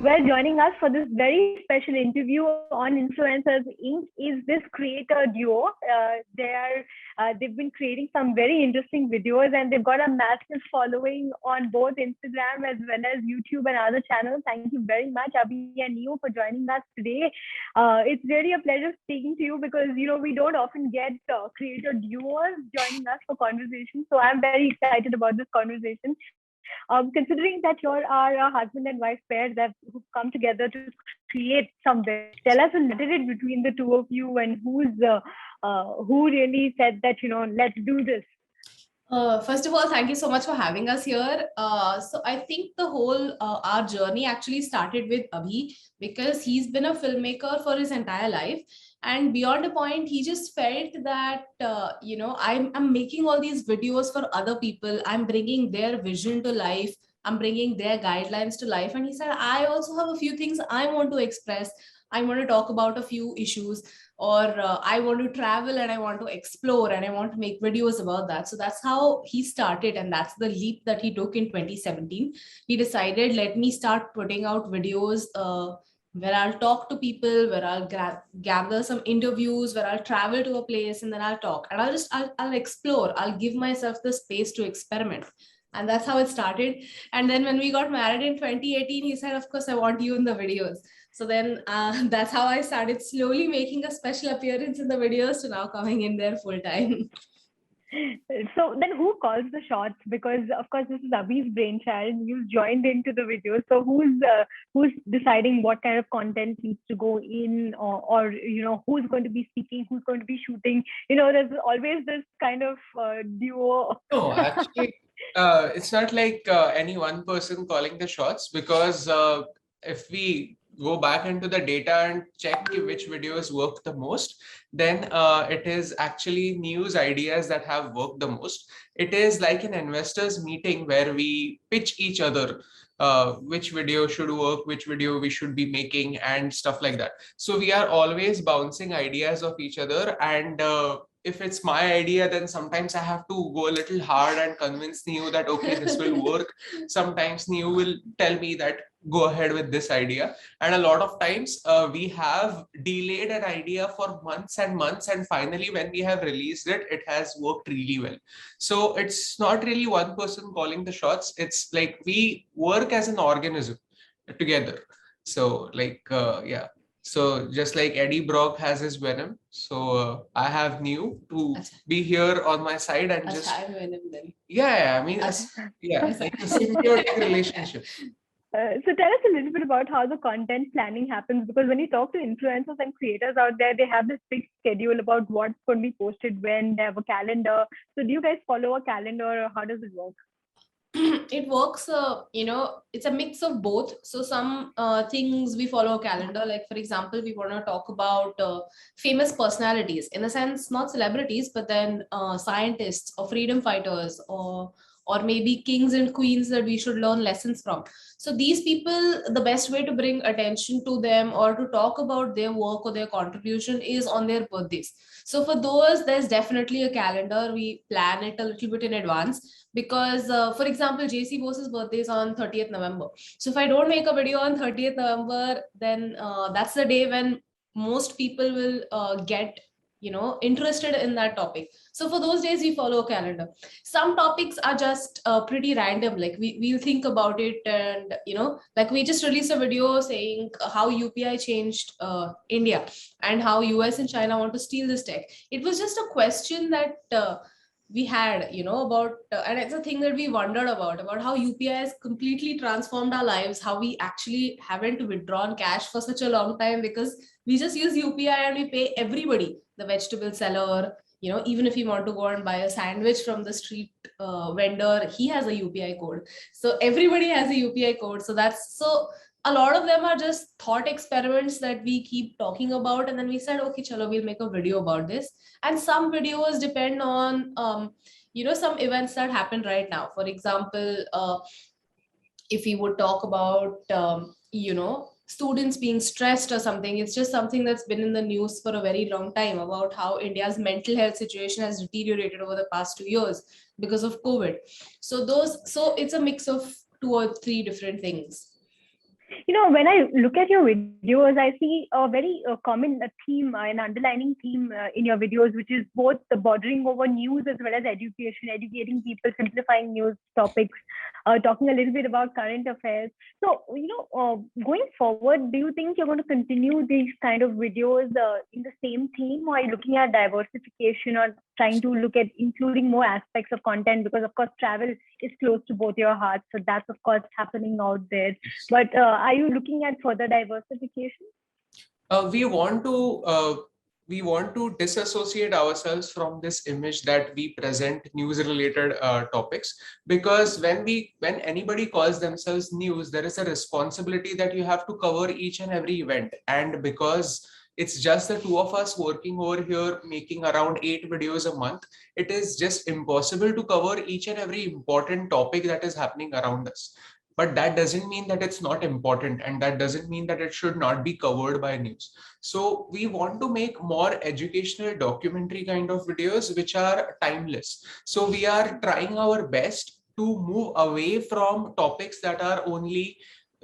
Well, joining us for this very special interview on Influencers Inc. is this creator duo. They've been creating some very interesting videos, and they've got a massive following on both Instagram as well as YouTube and other channels. Thank you very much, Abhi and Neo, for joining us today. It's really a pleasure speaking to you because we don't often get creator duos joining us for conversation. So I'm very excited about this conversation. Considering that you are a husband and wife pair who've come together to create something, tell us a little bit between the two of you and who really said that let's do this. First of all, thank you so much for having us here. So I think the whole our journey actually started with Abhi because he's been a filmmaker for his entire life, and beyond a point, he just felt that I'm making all these videos for other people. I'm bringing their vision to life. I'm bringing their guidelines to life, and he said, I also have a few things I want to express. I want to talk about a few issues, or I want to travel and I want to explore and I want to make videos about that. So that's how he started, and that's the leap that he took in 2017. He decided, let me start putting out videos where I'll talk to people, where I'll gather some interviews, where I'll travel to a place and then I'll talk and I'll explore. I'll give myself the space to experiment. And that's how it started. And then when we got married in 2018, he said, of course, I want you in the videos. So then that's how I started slowly making a special appearance in the videos to now coming in there full time. So then who calls the shots? Because of course this is Abhi's brainchild. You've joined into the video. So who's deciding what kind of content needs to go in, or who's going to be speaking, who's going to be shooting? There's always this kind of duo. No, actually, it's not like any one person calling the shots, because if we go back into the data and check which videos work the most, then it is actually news ideas that have worked the most. It is like an investors meeting where we pitch each other which video should work, which video we should be making, and stuff like that. So we are always bouncing ideas of each other, and if it's my idea, then sometimes I have to go a little hard and convince Neo that, okay, this will work. Sometimes Neo will tell me that, go ahead with this idea. And a lot of times we have delayed an idea for months and months. And finally, when we have released it, it has worked really well. So it's not really one person calling the shots. It's like we work as an organism together. So yeah. So just like Eddie Brock has his Venom, so I have Neo to be here on my side and just Venom then. Yeah, I mean, it's like a symbiotic relationship. So tell us a little bit about how the content planning happens, because when you talk to influencers and creators out there, they have this fixed schedule about what's going to be posted when. They have a calendar. So do you guys follow a calendar, or how does it work? It works, it's a mix of both. So some things we follow a calendar, like for example, we want to talk about famous personalities, in a sense, not celebrities, but then scientists or freedom fighters, or maybe kings and queens that we should learn lessons from. So these people, the best way to bring attention to them or to talk about their work or their contribution is on their birthdays. So for those, there's definitely a calendar. We plan it a little bit in advance because, for example, JC Bose's birthday is on 30th November. So if I don't make a video on 30th November, then that's the day when most people will get interested in that topic. So for those days, we follow a calendar. Some topics are just pretty random. Like we'll think about it, and like we just released a video saying how UPI changed India and how US and China want to steal this tech. It was just a question that we had, about, and it's a thing that we wondered about how UPI has completely transformed our lives, how we actually haven't withdrawn cash for such a long time because we just use UPI and we pay everybody, the vegetable seller, even if you want to go and buy a sandwich from the street vendor, he has a UPI code. So everybody has a UPI code. So a lot of them are just thought experiments that we keep talking about. And then we said, okay, chalo, we'll make a video about this. And some videos depend on, some events that happen right now. For example, if we would talk about, students being stressed or something, it's just something that's been in the news for a very long time about how India's mental health situation has deteriorated over the past 2 years because of COVID. So it's a mix of 2 or 3 different things. When I look at your videos, I see a very common theme, an underlining theme in your videos, which is both the bordering over news as well as education, educating people, simplifying news topics, talking a little bit about current affairs. So, going forward, do you think you're going to continue these kind of videos in the same theme, or are you looking at diversification or trying to look at including more aspects of content? Because, of course, travel is close to both your hearts. So that's, of course, happening out there. But are you looking at further diversification? We want to disassociate ourselves from this image that we present news related topics, because when anybody calls themselves news, there is a responsibility that you have to cover each and every event. And because it's just the two of us working over here making around 8 videos a month, it is just impossible to cover each and every important topic that is happening around us. But that doesn't mean that it's not important, and that doesn't mean that it should not be covered by news. So we want to make more educational documentary kind of videos which are timeless. So we are trying our best to move away from topics that are only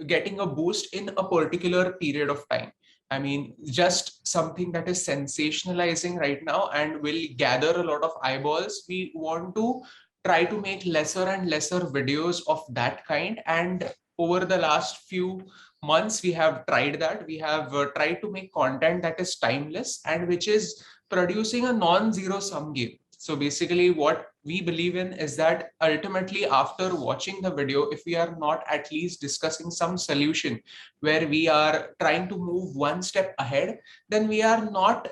getting a boost in a particular period of time. I mean, just something that is sensationalizing right now and will gather a lot of eyeballs. We want to try to make lesser and lesser videos of that kind. And over the last few months, we have tried that. We have tried to make content that is timeless and which is producing a non-zero sum game. So basically what we believe in is that ultimately after watching the video, if we are not at least discussing some solution where we are trying to move one step ahead, then we are not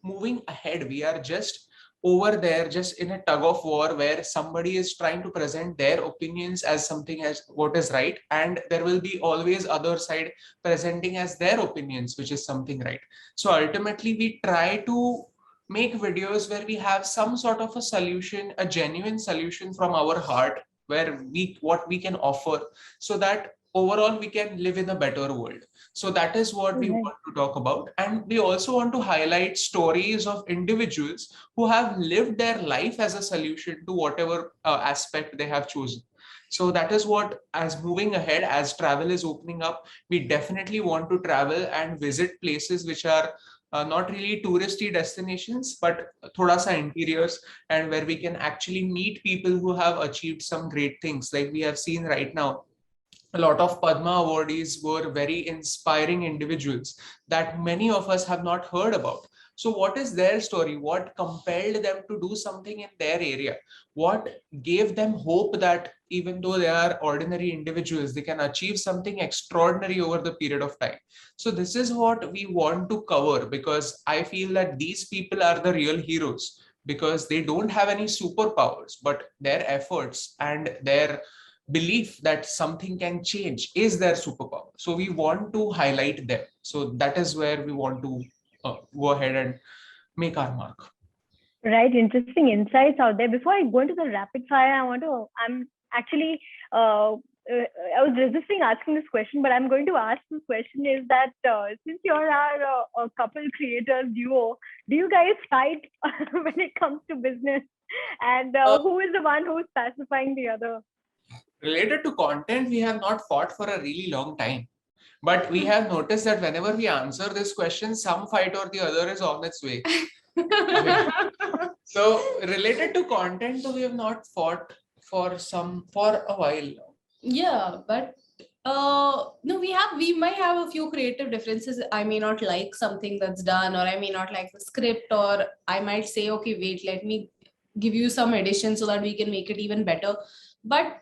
moving ahead. We are just over there, just in a tug of war where somebody is trying to present their opinions as something as what is right, and there will be always other side presenting as their opinions which is something right. So ultimately we try to make videos where we have some sort of a solution, a genuine solution from our heart, where what we can offer, so that overall we can live in a better world. So that is what we want to talk about. And we also want to highlight stories of individuals who have lived their life as a solution to whatever aspect they have chosen. So that is what, as moving ahead, as travel is opening up, we definitely want to travel and visit places which are not really touristy destinations, but thoda sa interiors, and where we can actually meet people who have achieved some great things. Like we have seen right now, a lot of Padma awardees were very inspiring individuals that many of us have not heard about. So what is their story? What compelled them to do something in their area? What gave them hope that even though they are ordinary individuals, they can achieve something extraordinary over the period of time? So this is what we want to cover, because I feel that these people are the real heroes, because they don't have any superpowers, but their efforts and their belief that something can change is their superpower. So we want to highlight them. So that is where we want to go ahead and make our mark. Right, interesting insights out there. Before I go into the rapid fire, I'm actually, I was resisting asking this question, but I'm going to ask this question is that since you are a couple creators duo, do you guys fight when it comes to business? And who is the one who's pacifying the other? Related to content, we have not fought for a really long time. But we have noticed that whenever we answer this question, some fight or the other is on its way. So related to content, we have not fought for a while now. Yeah, but no, we might have a few creative differences. I may not like something that's done, or I may not like the script, or I might say, okay, wait, let me give you some addition so that we can make it even better. But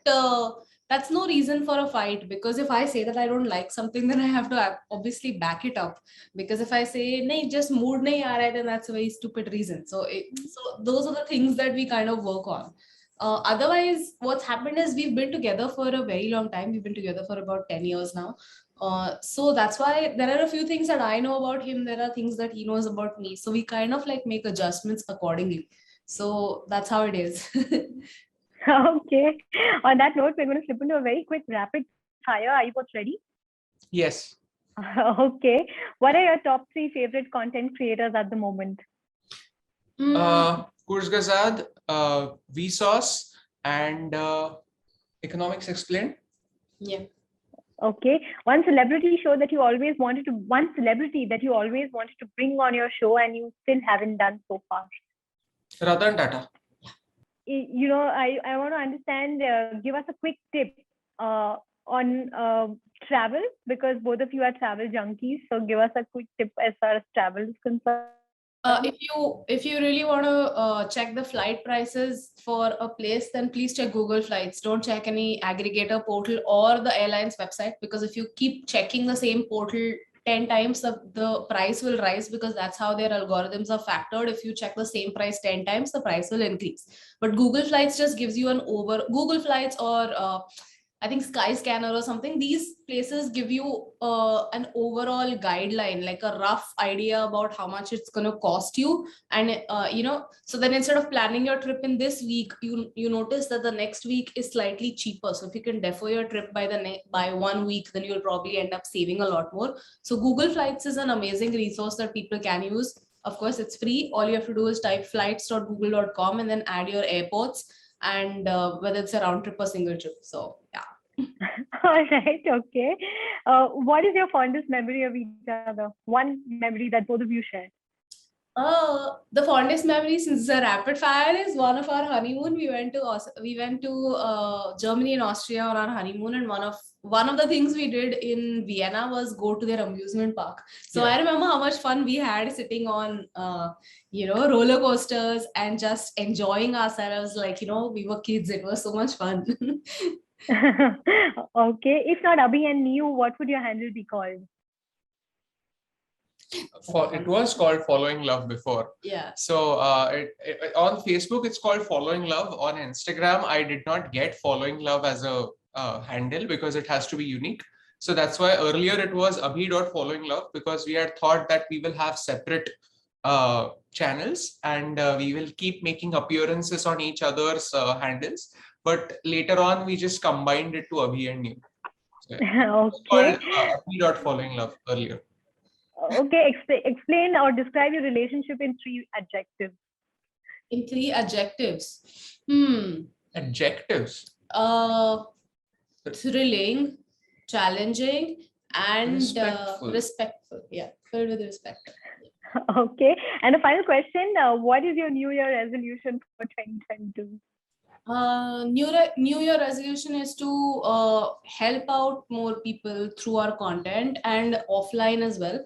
that's no reason for a fight, because if I say that I don't like something, then I have to obviously back it up. Because if I say, nahi, just mood nahi aa raha hai, then that's a very stupid reason. So those are the things that we kind of work on. Otherwise, what's happened is we've been together for a very long time. We've been together for about 10 years now. So that's why there are a few things that I know about him. There are things that he knows about me. So we kind of like make adjustments accordingly. So that's how it is. Okay. On that note, we're going to slip into a very quick rapid fire. Are you both ready? Yes. Okay. What are your top 3 favorite content creators at the moment? Kurzgesagt, Vsauce, and Economics Explained. Yeah. Okay. One celebrity that you always wanted to bring on your show and you still haven't done so far. Ratan Tata. I want to understand, give us a quick tip on travel, because both of you are travel junkies. So give us a quick tip as far as travel is concerned. If you really want to check the flight prices for a place, then please check Google Flights. Don't check any aggregator portal or the airline's website, because if you keep checking the same portal 10 times, the price will rise, because that's how their algorithms are factored. If you check the same price 10 times, the price will increase. But Google Flights just gives you Google Flights or I think Skyscanner or something. These places give you an overall guideline, like a rough idea about how much it's going to cost you. And, so then instead of planning your trip in this week, you notice that the next week is slightly cheaper. So if you can defer your trip by 1 week, then you'll probably end up saving a lot more. So Google Flights is an amazing resource that people can use. Of course, it's free. All you have to do is type flights.google.com and then add your airports and whether it's a round trip or single trip. So yeah. All right. Okay. What is your fondest memory of each other? One memory that both of you share. The fondest memory, since the rapid fire, is one of our honeymoon. We went to Germany and Austria on our honeymoon, and one of the things we did in Vienna was go to their amusement park. So I remember how much fun we had sitting on roller coasters and just enjoying ourselves like we were kids. It was so much fun. Okay. If not Abhi and Niu, what would your handle be called? It was called Following Love before. Yeah. So on Facebook, it's called Following Love. On Instagram, I did not get Following Love as a handle because it has to be unique. So that's why earlier it was abhi.followinglove, because we had thought that we will have separate channels and we will keep making appearances on each other's handles. But later on, we just combined it to Abhi and Niu. So, okay. abhi.followinglove earlier. Okay, explain or describe your relationship in 3 adjectives. In 3 adjectives. Adjectives. Thrilling, challenging, and respectful. Yeah, filled with respect. Okay. And the final question, what is your New Year resolution for 2022? New Year resolution is to help out more people through our content, and offline as well.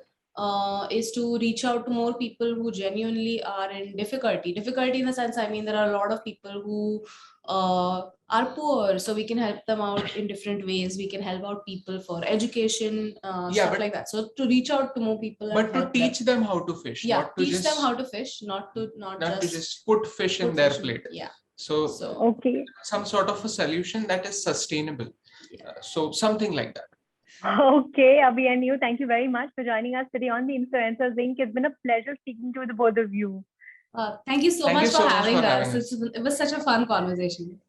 Is to reach out to more people who genuinely are in difficulty in the sense, I mean, there are a lot of people who are poor, so we can help them out in different ways. We can help out people for education, stuff like that. So to reach out to more people, but to teach them how to fish. Teach them how to fish, not to just put fish in their plate. Yeah. So okay, some sort of a solution that is sustainable. So something like that. Okay, Abhi and Niu, thank you very much for joining us today on the Influencers Inc. It's been a pleasure speaking to the both of you. Thank you so much for having us. It was such a fun conversation.